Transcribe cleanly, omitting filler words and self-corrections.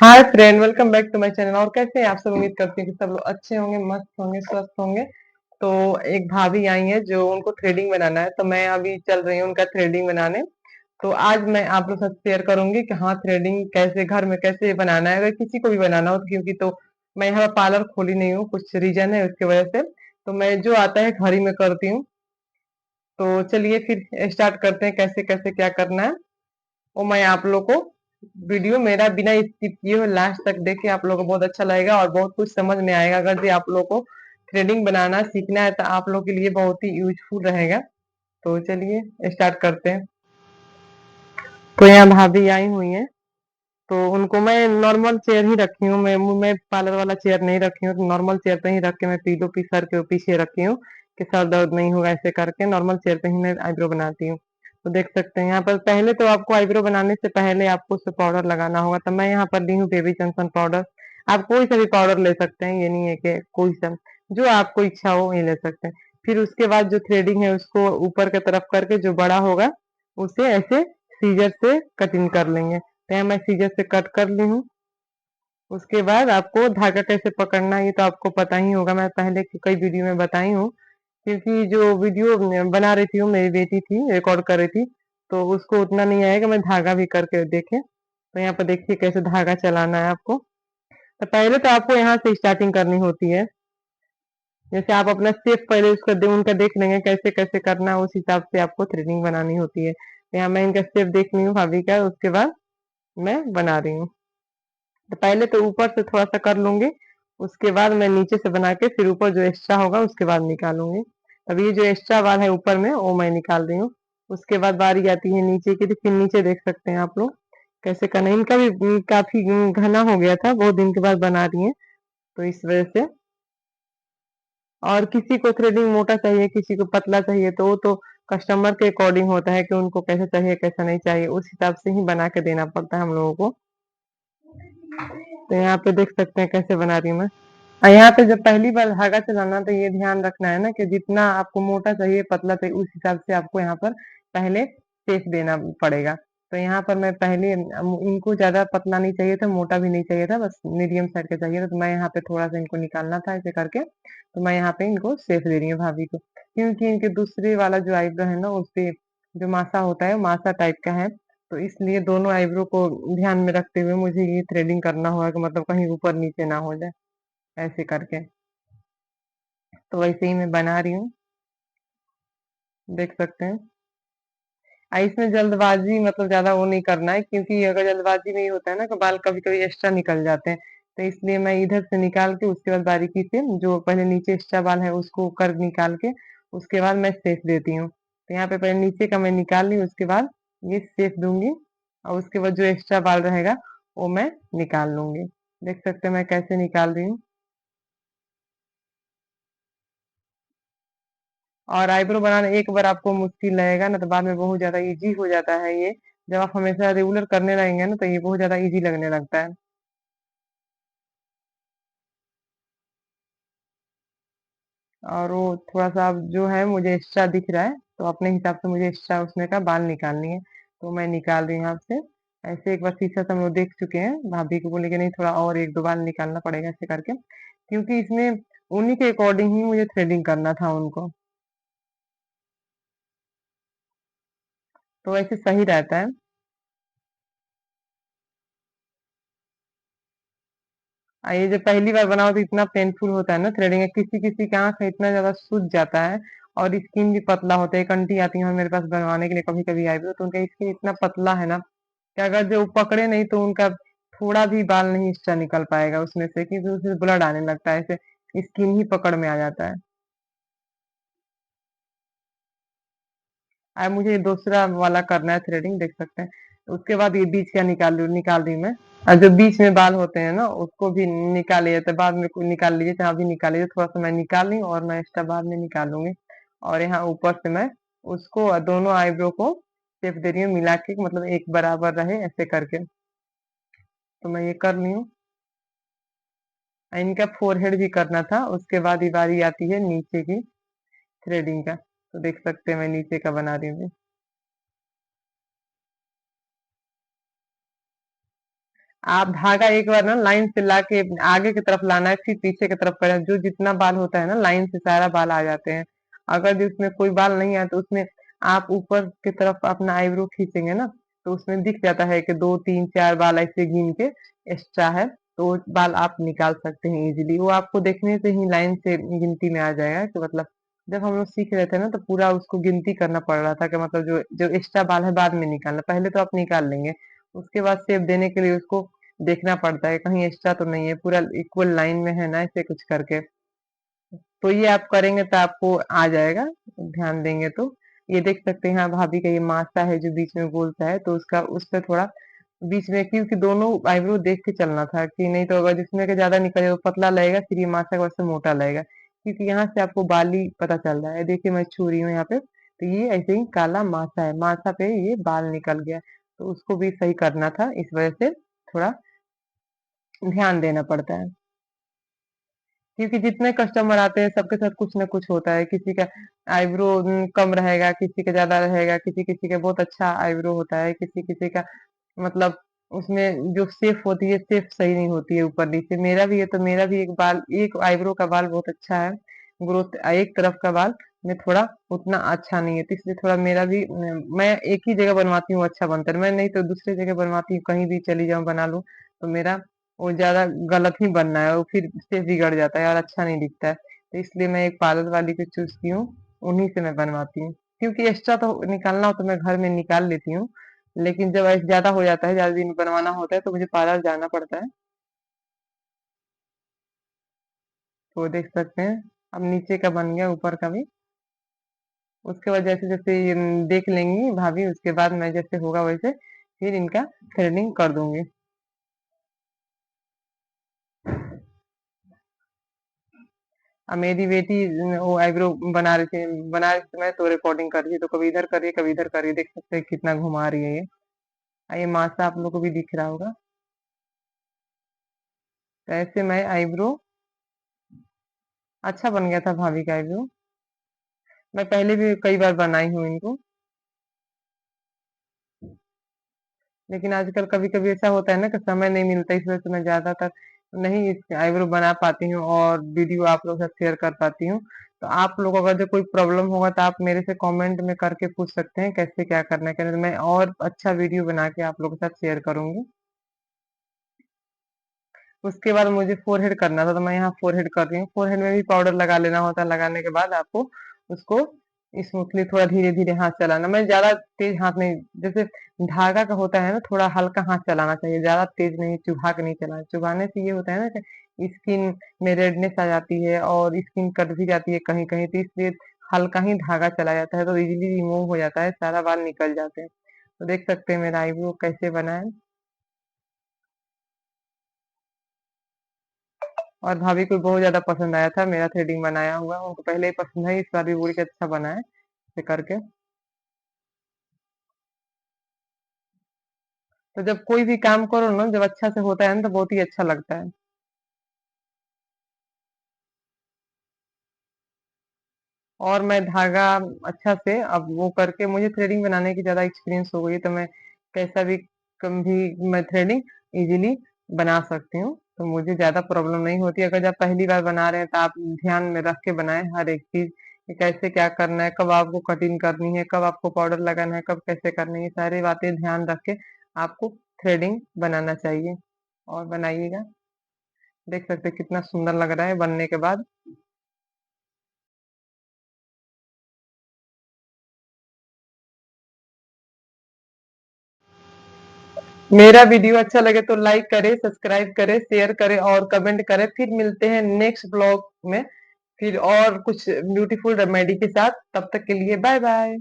Hi friend, welcome back to my channel. और कैसे हैं आप सब? उम्मीद करती हूँ कि सब लोग अच्छे होंगे, मस्त होंगे, स्वस्थ होंगे। तो एक भाभी आई है जो उनको थ्रेडिंग बनाना है, तो मैं अभी चल रही हूँ उनका थ्रेडिंग बनाने। तो आज मैं आप लोग के साथ शेयर करूंगी कि हाँ, थ्रेडिंग कैसे घर में कैसे बनाना है, अगर किसी को भी बनाना हो तो। क्योंकि तो मैं यहाँ पार्लर खोली नहीं हूँ, कुछ रीजन है उसकी वजह से। तो मैं जो आता है घर ही में करती हूँ। तो चलिए फिर स्टार्ट करते हैं कैसे कैसे क्या करना है। वो मैं आप लोग को वीडियो मेरा बिना स्किप किए हुए लास्ट तक देखे, आप लोगों को बहुत अच्छा लगेगा और बहुत कुछ समझ में आएगा। अगर जो आप लोग को थ्रेडिंग बनाना सीखना है तो आप लोग के लिए बहुत ही यूजफुल रहेगा। तो चलिए स्टार्ट करते हैं। तो यहाँ भाभी आई हुई है, तो उनको मैं नॉर्मल चेयर ही रखी हूँ। मैं पार्लर वाला चेयर नहीं रखी हूँ, तो नॉर्मल चेयर पे ही रख के मैं पीलो पी सर के पीछे रखी हूँ कि सर दर्द नहीं होगा। ऐसे करके नॉर्मल चेयर पे ही मैं आईब्रो बनाती हूँ। तो देख सकते हैं यहाँ पर पहले तो आपको आईब्रो बनाने से पहले आपको उससे पाउडर लगाना होगा। तो मैं यहाँ पर ली हूँ बेबी जॉनसन पाउडर। आप कोई सा भी पाउडर ले सकते हैं, ये नहीं है कि कोई सा, जो आपको इच्छा हो ये ले सकते हैं। फिर उसके बाद जो थ्रेडिंग है उसको ऊपर की तरफ करके जो बड़ा होगा उसे ऐसे सीजर से कटिंग कर लेंगे। तो यहाँ मैं सीजर से कट कर ली हूँ। उसके बाद आपको धागा कैसे पकड़ना है ये तो आपको पता ही होगा, मैं पहले की कई वीडियो में बताई हूँ। क्योंकि जो वीडियो बना रही थी वो मेरी बेटी थी, रिकॉर्ड कर रही थी, तो उसको उतना नहीं आएगा। मैं धागा भी करके देखे, तो यहाँ पर देखिए कैसे धागा चलाना है आपको। तो पहले तो आपको यहाँ से स्टार्टिंग करनी होती है। जैसे आप अपना स्टेप पहले उसका उनका देख लेंगे कैसे कैसे करना है, उस हिसाब से आपको थ्रेडिंग बनानी होती है। तो यहाँ मैं इनका स्टेप देख रही हूँ भाभी का, उसके बाद मैं बना रही हूँ। तो पहले तो ऊपर से थोड़ा सा कर लूंगी, उसके बाद मैं नीचे से बना के फिर ऊपर जो एक्स्ट्रा होगा उसके बाद निकालूंगी। अब ये जो एक्स्ट्रा वाल है ऊपर में वो मैं निकाल रही हूँ। उसके बाद बारी आती है नीचे की, तो फिर नीचे देख सकते हैं आप लोग कैसे करना है। इनका भी काफी घना हो गया था, बहुत दिन के बाद बना रही है, तो इस वजह से। और किसी को थ्रेडिंग मोटा चाहिए, किसी को पतला चाहिए, तो वो तो कस्टमर के अकॉर्डिंग होता है कि उनको कैसा चाहिए कैसा नहीं चाहिए, उस हिसाब से ही बना के देना पड़ता है हम लोगों को। तो यहाँ पे देख सकते हैं कैसे बना रही हूँ मैं। यहाँ पे जब पहली बार धागा चलाना तो ये ध्यान रखना है ना कि जितना आपको मोटा चाहिए पतला चाहिए उस हिसाब से आपको यहाँ पर पहले शेप देना पड़ेगा। तो यहाँ पर मैं पहले इनको ज्यादा पतला नहीं चाहिए था, मोटा भी नहीं चाहिए था, बस मीडियम साइज का चाहिए था। तो मैं यहाँ पे थोड़ा सा इनको निकालना था ऐसे करके, तो मैं यहाँ पे इनको शेप दे रही हूँ भाभी को। क्योंकि इनके दूसरे वाला जो आईब्रो है ना उसपे जो मासा होता है मासा टाइप का है, तो इसलिए दोनों आईब्रो को ध्यान में रखते हुए मुझे ये थ्रेडिंग करना होगा कि मतलब कहीं ऊपर नीचे ना हो जाए, ऐसे करके। तो वैसे ही मैं बना रही हूँ, देख सकते हैं। इसमें जल्दबाजी मतलब ज्यादा वो नहीं करना है, क्योंकि अगर जल्दबाजी में ये होता है ना कि बाल कभी कभी एक्स्ट्रा निकल जाते हैं। तो इसलिए मैं इधर से निकाल के उसके बाद बारीकी से जो पहले नीचे एक्स्ट्रा बाल है उसको कर निकाल के उसके बाद मैं शेप देती हूँ। तो यहाँ पे पहले नीचे का मैं निकाल ली, उसके बाद ये शेप दूंगी और उसके बाद जो एक्स्ट्रा बाल रहेगा वो मैं निकाल लूंगी। देख सकते हैं मैं कैसे निकाल रही हूँ। और आईब्रो बनाना एक बार आपको मुश्किल लगेगा ना, तो बाद में बहुत ज्यादा इजी हो जाता है ये। जब आप हमेशा रेगुलर करने लगेंगे ना तो ये बहुत ज्यादा इजी लगने लगता है। और वो थोड़ा सा अब जो है मुझे एक्स्ट्रा दिख रहा है, तो अपने हिसाब से मुझे एक्स्ट्रा उसमें का बाल निकालनी है, तो मैं निकाल रही हूँ आपसे। ऐसे एक बार शीशा से हम लोग देख चुके हैं, भाभी को बोले कि नहीं थोड़ा और एक दो बाल निकालना पड़ेगा ऐसे करके, क्योंकि इसमें उन्हीं के अकॉर्डिंग ही मुझे थ्रेडिंग करना था उनको। तो ऐसे सही रहता है। ये जो पहली बार बनाओ तो इतना पेनफुल होता है ना थ्रेडिंग, किसी किसी का आंख इतना ज्यादा सूज जाता है और स्किन भी पतला होता है। एक आंटी आती है मेरे पास बनवाने के लिए कभी कभी आईब्रो, तो उनका स्किन इतना पतला है ना कि अगर जो पकड़े नहीं तो उनका थोड़ा भी बाल नहीं एक्स्ट्रा निकल पाएगा उसमें से, क्योंकि उसमें ब्लड आने लगता है, ऐसे स्किन ही पकड़ में आ जाता है। अब मुझे दूसरा वाला करना है थ्रेडिंग, देख सकते हैं। उसके बाद ये बीच का निकाल दी मैं। और जो बीच में बाल होते हैं ना उसको भी निकाल लिया तो बाद में निकाल लीजिए, चाहे अभी निकाल लीजिए, थोड़ा सा मैं निकाल ली और मैं एक्स्ट्रा बाद में निकालूंगी। और यहाँ ऊपर से मैं उसको दोनों आईब्रो को शेप दे रही हूँ मिला के, मतलब एक बराबर रहे ऐसे करके। तो मैं ये कर ली हूँ। इनका फोरहेड भी करना था, उसके बाद ही बारी आती है नीचे की थ्रेडिंग का। तो देख सकते हैं मैं नीचे का बना रही हूँ। आप धागा एक बार ना लाइन से लाके आगे की तरफ लाना है, फिर पीछे की तरफ करना है। जो जितना बाल होता है ना लाइन से सारा बाल आ जाते हैं। अगर जो उसमें कोई बाल नहीं आया तो उसमें आप ऊपर की तरफ अपना आईब्रो खींचेंगे ना, तो उसमें दिख जाता है कि 2 3 4 बाल ऐसे गिन के एक्स्ट्रा है, तो वो बाल आप निकाल सकते हैं इजीली। वो आपको देखने से ही लाइन से गिनती में आ जाएगा कि मतलब जब हम लोग सीख रहे थे ना तो पूरा उसको गिनती करना पड़ रहा था कि मतलब जो जो एक्स्ट्रा बाल है बाद में निकालना, पहले तो आप निकाल लेंगे, उसके बाद शेप देने के लिए उसको देखना पड़ता है कहीं एक्स्ट्रा तो नहीं है, पूरा इक्वल लाइन में है ना, ऐसे कुछ करके। तो ये आप करेंगे तो आपको आ जाएगा, ध्यान देंगे तो। ये देख सकते हैं, हाँ, भाभी का ये मासा है जो बीच में गोल सा है, तो उसका उस पे थोड़ा बीच में, क्योंकि दोनों आईब्रो देख के चलना था कि नहीं तो अगर जिसमें के ज्यादा निकल जाए तो पतला लगेगा, फिर ये मासा का वैसे मोटा लगेगा। क्योंकि यहाँ से आपको बाली पता चल रहा है, देखिए मैं छू रही हूँ यहाँ पे, तो ये ऐसे ही काला मासा है, मासा पे ये बाल निकल गया, तो उसको भी सही करना था, इस वजह से थोड़ा ध्यान देना पड़ता है। क्योंकि जितने कस्टमर आते हैं सबके साथ कुछ ना कुछ होता है, किसी का आईब्रो कम रहेगा, किसी का ज्यादा रहेगा, किसी किसी का बहुत अच्छा आईब्रो होता है, किसी किसी का मतलब उसमें जो शेप होती है शेप सही नहीं होती है ऊपर नीचे। मेरा भी है तो मेरा भी एक बाल, एक आईब्रो का बाल बहुत अच्छा है, ग्रोथ एक तरफ का बाल में थोड़ा उतना अच्छा नहीं है, तो इसलिए थोड़ा मेरा भी मैं एक ही जगह बनवाती हूँ अच्छा बनता है, मैं नहीं तो दूसरी जगह बनवाती हूँ, कहीं भी चली जाऊँ बना लूँ, तो मेरा वो ज्यादा गलत ही बनना है, वो फिर से बिगड़ जाता है और अच्छा नहीं दिखता है। तो इसलिए मैं एक पार्लर वाली को चूज की हूँ, उन्हीं से मैं बनवाती हूँ। क्योंकि एक्स्ट्रा तो निकालना हो तो मैं घर में निकाल लेती हूँ, लेकिन जब ऐसे ज्यादा हो जाता है, ज्यादा दिन बनवाना होता है, तो मुझे पार्लर जाना पड़ता है। तो देख सकते हैं अब नीचे का बन गया, ऊपर का भी। उसके बाद जैसे जैसे ये देख लेंगी भाभी, उसके बाद मैं जैसे होगा वैसे फिर इनका थ्रेडिंग कर दूंगी। अब मेरी बेटी वो आईब्रो बना रही थी मैं तो रिकॉर्डिंग कर रही थी, तो कभी इधर कर रही है कभी इधर कर रही है, देख सकते हैं कितना घुमा रही है ये। ये मासा आप लोग को भी दिख रहा होगा। तो ऐसे मैं आईब्रो अच्छा बन गया था भाभी का आईब्रो। मैं पहले भी कई बार बनाई हूँ इनको, लेकिन आजकल कभी कभी ऐसा होता है ना कि समय नहीं मिलता, इस वजह से मैं ज्यादातर नहीं इस आईब्रो बना पाती हूँ और वीडियो आप लोगों के साथ शेयर कर पाती हूँ। तो आप लोग अगर जो कोई प्रॉब्लम होगा तो आप मेरे से कमेंट में करके पूछ सकते हैं कैसे क्या करना है, तो मैं और अच्छा वीडियो बना के आप लोगों के साथ शेयर करूंगी। उसके बाद मुझे फोरहेड करना था, तो मैं यहाँ फोरहेड कर रही हूँ। फोरहेड में भी पाउडर लगा लेना होता है, लगाने के बाद आपको उसको स्मूथली थोड़ा धीरे धीरे हाथ चलाना, मैं ज्यादा तेज हाथ नहीं, जैसे धागा का होता है ना, थोड़ा हल्का हाथ चलाना चाहिए, ज्यादा तेज नहीं, चुभा के नहीं चलाना। चुभाने से ये होता है ना कि स्किन में रेडनेस आ जाती है और स्किन कट भी जाती है कहीं कहीं, तो इसलिए हल्का ही धागा चला जाता है तो इजीली रिमूव हो जाता है, सारा बाल निकल जाते हैं। तो देख सकते हैं मेरा आईब्रो कैसे बना है। और भाभी को बहुत ज्यादा पसंद आया था मेरा थ्रेडिंग बनाया हुआ, उनको पहले ही पसंद है, इस बार भी बोली कि अच्छा बना है, ऐसे करके। तो जब कोई भी काम करो ना, जब अच्छा से होता है ना तो बहुत ही अच्छा लगता है। और मैं धागा अच्छा से अब वो करके, मुझे थ्रेडिंग बनाने की ज्यादा एक्सपीरियंस हो गई, तो मैं कैसा भी कम भी मैं थ्रेडिंग इजीली बना सकती हूँ, तो मुझे ज्यादा प्रॉब्लम नहीं होती। अगर जब पहली बार बना रहे हैं तो आप ध्यान में रख के बनाएं हर एक चीज, कि कैसे क्या करना है, कब आपको कटिंग करनी है, कब आपको पाउडर लगाना है, कब कैसे करनी है, सारी बातें ध्यान रख के आपको थ्रेडिंग बनाना चाहिए। और बनाइएगा, देख सकते हैं कितना सुंदर लग रहा है बनने के बाद। मेरा वीडियो अच्छा लगे तो लाइक करें, सब्सक्राइब करें, शेयर करें और कमेंट करें। फिर मिलते हैं नेक्स्ट ब्लॉग में, फिर और कुछ ब्यूटीफुल रेमेडी के साथ। तब तक के लिए बाय बाय।